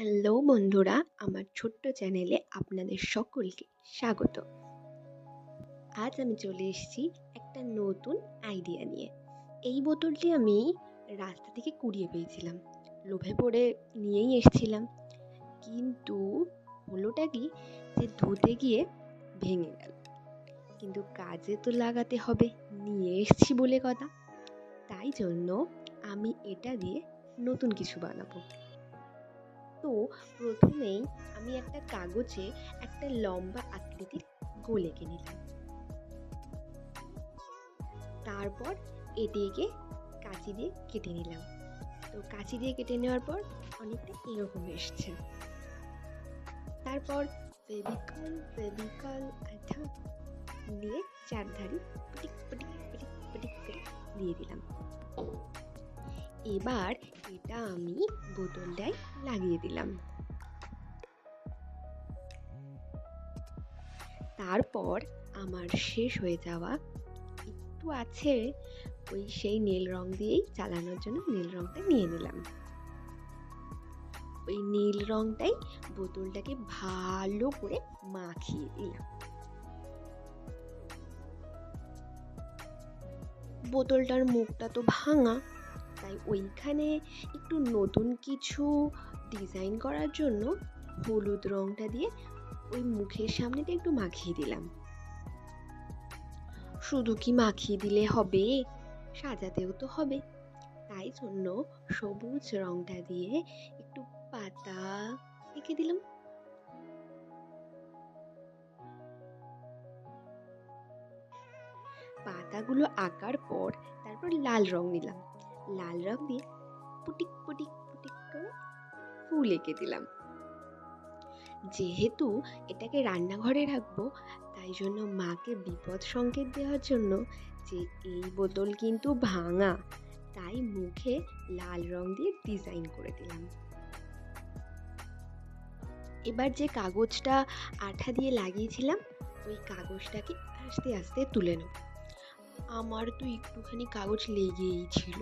Hello বন্ধুরা, আমার ছোট্ট চ্যানেলে আপনাদের সকলকে স্বাগত। আজ আমি চলে এসেছি একটা নতুন আইডিয়া নিয়ে। এই বোতলটি আমি রাস্তা থেকে কুড়িয়ে পেয়েছিলাম, লোভে পড়ে নিয়েই এসেছিলাম। কিন্তু হলোটা কি, যে ধুতে গিয়ে ভেঙে গেল। কিন্তু কাজে তো লাগাতে হবে, নিয়ে এসেছি বলে কথা। তাই জন্য আমি এটা দিয়ে নতুন কিছু বানাবো। তো প্রথমেই আমি একটা কাগজে একটা লম্বা আকৃতির গোল এঁকে নিলাম। তারপর এটিকে কাঁচি দিয়ে কেটে নিলাম। তো কাঁচি দিয়ে কেটে নেওয়ার পর অনেকটা এরকম এসছে। তারপর ফেভিকল আঠা দিয়ে চারধারি পিটিক পিটিক পিটিক পিটিক করে দিয়ে দিলাম। এবার এটা আমি বোতলটায় লাগিয়ে দিলাম। তারপর আমার শেষ হয়ে যাওয়া একটু আছে, সেই নীল রং দিয়েই চালানোর জন্য নীল রংটা নিয়ে নিলাম। ওই নীল রংটাই বোতলটাকে ভালো করে মাখিয়ে দিলাম। বোতলটার মুখটা তো ভাঙা, তাই ওইখানে একটু নতুন কিছু ডিজাইন করার জন্য হলুদ রংটা দিয়ে ওই মুখের সামনেটা একটু মাখিয়ে দিলাম। শুধু কি মাখিয়ে দিলে হবে, সাজাতেও তো হবে। তাই জন্য সবুজ রংটা দিয়ে একটু পাতা এঁকে দিলাম। পাতাগুলো আঁকার পর তারপর লাল রং নিলাম। লাল রং দিয়ে পুটিক পুটিক পুটিক করে ফুল এঁকে দিলাম। যেহেতু এটাকে রান্নাঘরে রাখবো, তাই জন্য মাকে বিপদ সংকেত দেওয়ার জন্য যে এই বোতল কিন্তু ভাঙা, তাই মুখে লাল রং দিয়ে ডিজাইন করে দিলাম। এবার যে কাগজটা আঠা দিয়ে লাগিয়েছিলাম, ওই কাগজটাকে আস্তে আস্তে তুলে নেব। আমার তো একটুখানি কাগজ লেগেই ছিল।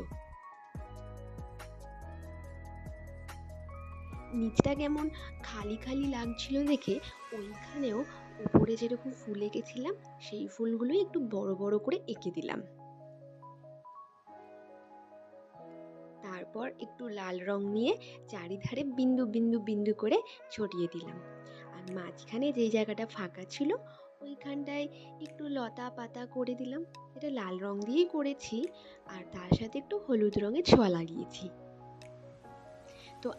নিচটা কেমন খালি খালি লাগছিল দেখে ওইখানেও উপরে যেরকম ফুল এঁকেছিলাম সেই ফুলগুলো একটু বড় বড় করে এঁকে দিলাম। তারপর একটু লাল রং নিয়ে চারিধারে বিন্দু বিন্দু বিন্দু করে ছড়িয়ে দিলাম। আর মাঝখানে যেই জায়গাটা ফাঁকা ছিল ওইখানটায় একটু লতা পাতা করে দিলাম। এটা লাল রং দিয়েই করেছি, আর তার সাথে একটু হলুদ রঙের ছোঁয়া লাগিয়েছি। তো